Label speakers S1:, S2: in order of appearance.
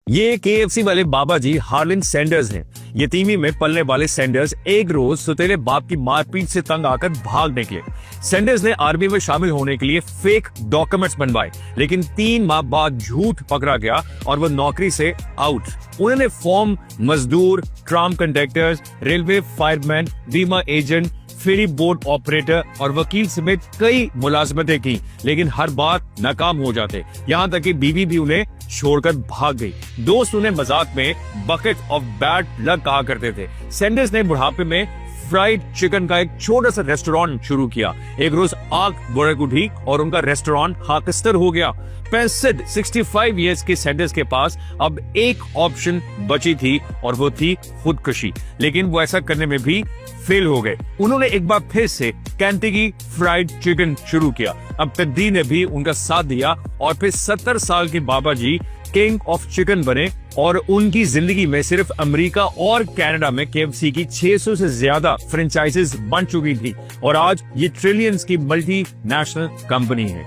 S1: ये केएफसी वाले बाबा जी Harlin Sanders हैं। यतीमी में पलने वाले सैंडर्स एक रोज सुतेले बाप की मारपीट से तंग आकर भाग निकले। सैंडर्स ने आर्मी में शामिल होने के लिए फेक डॉक्यूमेंट्स बनवाए, लेकिन 3 माह बाद झूठ पकड़ा गया और वो नौकरी से आउट। उन्होंने फॉर्म मजदूर, ट्राम कंडक्टर्स, रेलवे फायरमैन, बीमा एजेंट, फेरी बोट ऑपरेटर और वकील समेत कई मुलाजमतें की, लेकिन हर बार नाकाम हो जाते। यहाँ तक कि बीवी भी उन्हें छोड़कर भाग गई। दोस्त उन्हें मजाक में बकेट ऑफ बैड लक कहा करते थे। सैंडर्स ने बुढ़ापे में फ्राइड चिकन का एक छोटा सा रेस्टोरेंट शुरू किया। एक रोज आग भड़क उठी और उनका रेस्टोरेंट खाकस्तर हो गया। 65 इयर्स के सैंडर्स के पास अब एक ऑप्शन बची थी और वो थी खुदकुशी, लेकिन वो ऐसा करने में भी फेल हो गए। उन्होंने एक बार फिर से केंटकी फ्राइड चिकन शुरू किया। अब तकदीर ने भी उनका साथ दिया और फिर 70 साल के बाबा जी किंग ऑफ चिकन बने और उनकी जिंदगी में सिर्फ अमेरिका और कनाडा में केएफसी की 600 से ज्यादा फ्रेंचाइजीज बन चुकी थी और आज ये ट्रिलियंस की मल्टी नेशनल कंपनी है।